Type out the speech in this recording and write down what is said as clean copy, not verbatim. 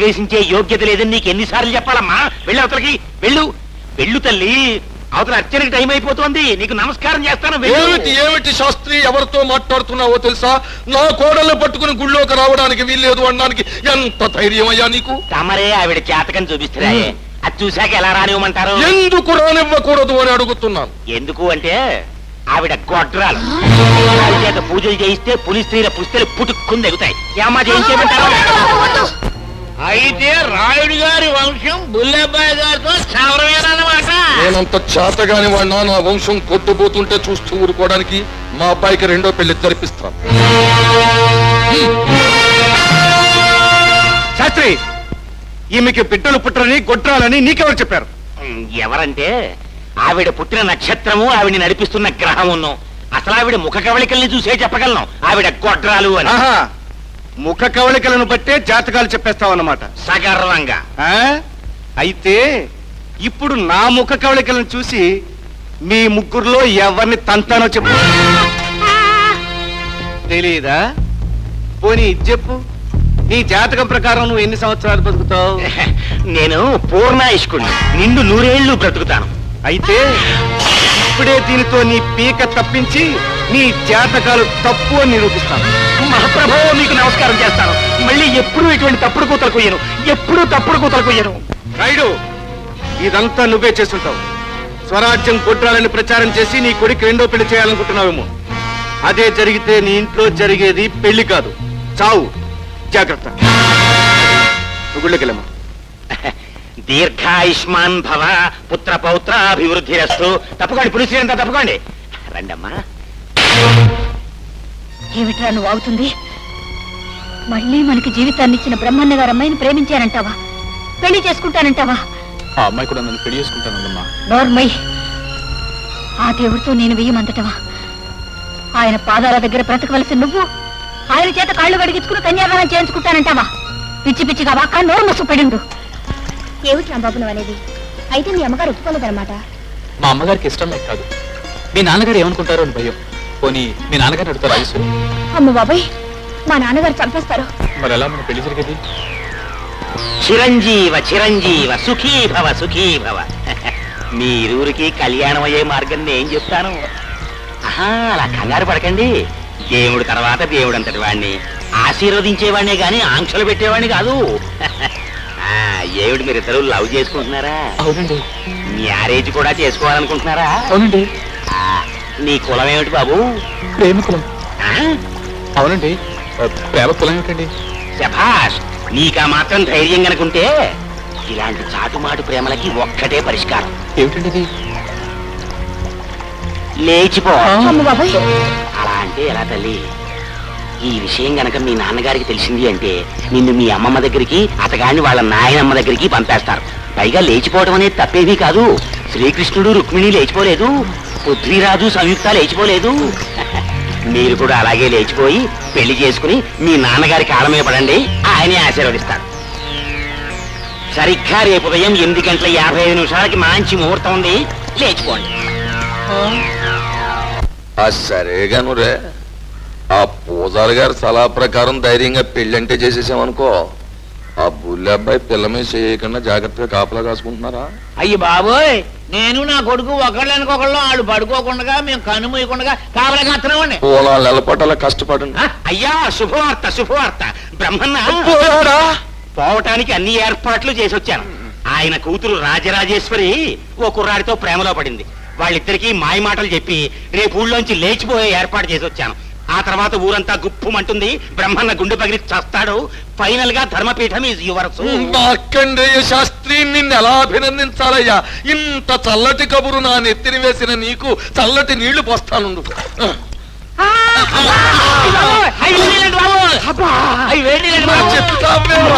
ప్రవేశించే యోగ్యత లేదని నీకు ఎన్నిసార్లు చెప్పాలమ్మా? వెళ్ళు అవతలకి, వెళ్ళు వెళ్ళు తల్లి. అవతల అర్చనకి టైం అయిపోతుంది, నీకు నమస్కారం చేస్తాను. ఏమిటి ఏమిటి శాస్త్రి, ఎవరితో మాట్లాడుతున్నావో తెలుసా? నా కోడళ్ళు పట్టుకుని గుళ్ళోకి రావడానికి వీల్లేదు అనడానికి ఎంత ధైర్యం అయ్యా నీకు? తమరే ఆవిడ చేతకని చూపిస్తున్నాయే, అది చూశాక ఎలా రానివ్వమంటారు? ఎందుకు రానివ్వకూడదు అని అడుగుతున్నాను. ఎందుకు అంటే ఆవిడ గొడ్రాలు. చేత పూజలు చేయిస్తే పులి స్త్రీల పుస్తలు పుట్టుకుని ఎగుతాయి. ఏమా చేయించేయమంటారు? అయితే రాయుడు గారి వంశం బుల్లెబ్బాయి గారితో సవరమేనన్నమాట. నేనంత చేతగాని వాడినా నా వంశం కొట్టుపోతుంటే చూస్తూ ఊరుకోవడానికి మా అబ్బాయికి రెండో పెళ్లి జరిపిస్తాను. శాస్త్రి, ఈమెకి బిడ్డలు పుట్టరని గొడ్రాలని నీకెవరు చెప్పారు? ఎవరంటే ఆవిడ పుట్టిన నక్షత్రము, ఆవిడ నడిపిస్తున్న గ్రహమును. అసలు ఆవిడ ముఖ కవళికల్ని చూసే చెప్పగలను ఆవిడ గొడ్రాలు అని. ముఖ కవళికలను బట్టే జాతకాలు చెప్పేస్తావన్నమాట సగర్వంగా. అయితే ఇప్పుడు నా ముఖ కవళికలను చూసి మీ ముగ్గురులో ఎవరిని తంతానో చెప్పు. తెలీదా? పోనీ చెప్పు, నీ జాతకం ప్రకారం నువ్వు ఎన్ని సంవత్సరాలు బతుకుతావు? నేను పూర్ణాయుష్కుణ్ణి, నిండు 100 ఏళ్ళు బ్రతుకుతాను. అయితే ఇప్పుడే దీనితో నీ పీక తప్పించి నీ జాతకాలు తప్పు అని నిరూపిస్తాను. మహాప్రభో, మీకు నమస్కారం చేస్తాను. మళ్ళీ ఎప్పుడూ ఇటువంటి తప్పుడు కూతలు కొయ్యను, ఎప్పుడూ తప్పుడు కూతలు కొయ్యను. రాయుడు, ఇదంతా నువ్వే చేస్తుంటావు. స్వరాజ్యం గొడ్రాలని ప్రచారం చేసి నీ కొడుకు రెండో పెళ్లి చేయాలనుకుంటున్నావేమో. అదే జరిగితే నీ ఇంట్లో జరిగేది పెళ్లి కాదు, చావు. జాగ్రత్త. గుళ్ళకెళ్ళమ్మా. దీర్ఘాయుష్మాన్ భవ, పుత్ర పౌత్రాభివృద్ధిరస్తు. తప్పుకోండి, పులిసి అంతా తప్పుకోండి. రండమ్మా. ఏమిట్రా నువ్వు అవుతుంది? మళ్ళీ మనకి జీవితాన్ని ఇచ్చిన బ్రహ్మన్న గారు అమ్మాయిని ప్రేమించానంటావా? పెళ్లి చేసుకుంటానంటావా? ఆ అమ్మాయి కూడా నన్ను పెళ్లి చేసుకుంటానమ్మా. నోర్మై, ఆ దేవుడితో నేను వెయ్యమంతటవా? ఆయన పాదాల దగ్గర బ్రతకవలసి నువ్వు ఆయన చేత కాళ్ళు గడిగించుకుని కన్యాదానం చేయించుకుంటానంటావా? పిచ్చి పిచ్చిగా వాక్క నోరు మూసుకుపడిండు. ఏమిటి రాంబాబు నువ్వు అనేది? అయితే మీ అమ్మగారు ఒప్పుకోలేదన్నమాట. మా అమ్మగారికి ఇష్టం లేక కాదు, మీ నాన్నగారు ఏమనుకుంటారో అని భయం. పోనీ మీ నాన్నగారు అడుగుతారు ఆయుసు. అమ్మ బాబాయ్, మా నాన్నగారు చంపేస్తారు. మరి ఎలా మన పెళ్లి జరిగేది? చిరంజీవ చిరంజీవ, సుఖీ భవ సుఖీ భవ. మీ ఇరువురికి కళ్యాణం అయ్యే మార్గం నేను చెప్తాను. అలా కంగారు పడకండి. దేవుడు తర్వాత దేవుడు అంతటి వాడిని ఆశీర్వదించేవాడినే గాని ఆంక్షలు పెట్టేవాడిని కాదు. ఏమిటి మీరిద్దరు లవ్ చేసుకుంటున్నారా? అవునండి. మ్యారేజ్ కూడా చేసుకోవాలనుకుంటున్నారా? అవునండి. నీ కులం ఏమిటి బాబు? ప్రేమ కులం. అవునండి. ప్రేమ కులం ఏమిటండి? శభాష్, నీకా మాత్రం ధైర్యం కనుకుంటే ఇలాంటి చాటుమాటు ప్రేమలకి ఒక్కటే పరిష్కారం. ఏమిటండి ఇది? లేచిపో. బాబాయ్, అలా అంటే ఎలా తల్లి? ఈ విషయం గనక మీ నాన్నగారికి తెలిసింది అంటే నిన్ను మీ అమ్మమ్మ దగ్గరికి, అతగాడిని వాళ్ళ నాయనమ్మ దగ్గరికి పంపేస్తారు. పైగా లేచిపోవడం అనేది తప్పేమీ కాదు. శ్రీకృష్ణుడు రుక్మిణి లేచిపోలేదు, పృథ్వీరాజు సంయుక్త లేచిపోలేదు. మీరు కూడా అలాగే లేచిపోయి పెళ్లి చేసుకుని మీ నాన్నగారి కాళ్ళ మీద పడండి, ఆయనే ఆశీర్వదిస్తాడు. సరిగ్గా రేపు ఉదయం 8:55 మంచి ముహూర్తం ఉంది, లేచిపోండి. సరేగాను రే, ఆ పూజారి గారి సలహా ప్రకారం ధైర్యంగా పెళ్ళంటే చేసేసామనుకో, ఆ బుల్లి అబ్బాయి పిల్ల మీద చేయకుండా జాగ్రత్తగా కాపలా కాసుకుంటున్నారా? అయ్యి బాబోయ్, నేను నా కొడుకు ఒకళ్ళనుకొకళ్ళు వాళ్ళు పడుకోకుండా మేము కనుమూయకుండా కాపలా కాస్తున్నామండి. పొలాలు నిలబడాల కష్టపడండి. అయ్యా, శుభవార్త శుభవార్త. బ్రహ్మన్న పోవటానికి అన్ని ఏర్పాట్లు చేసి వచ్చాను. ఆయన కూతురు రాజరాజేశ్వరి ఓ కుర్రాడితో ప్రేమలో పడింది. వాళ్ళిద్దరికీ మాయ మాటలు చెప్పి రేపు ఊళ్ళోంచి లేచిపోయే ఏర్పాటు చేసి వచ్చాను. ఆ తర్వాత ఊరంతా గుప్పుమంటుంది, బ్రహ్మన్న గుండె పగిలి చస్తాడు. ఫైనల్ గా ధర్మపీఠం ఈజ్ యువర్స్. మార్కండేయ శాస్త్రి, నిన్ను ఎలా అభినందించాలయ్యా? ఇంత చల్లటి కబురు నా నెత్తిని వేసిన నీకు చల్లటి నీళ్లు పోస్తాను. చెప్తాను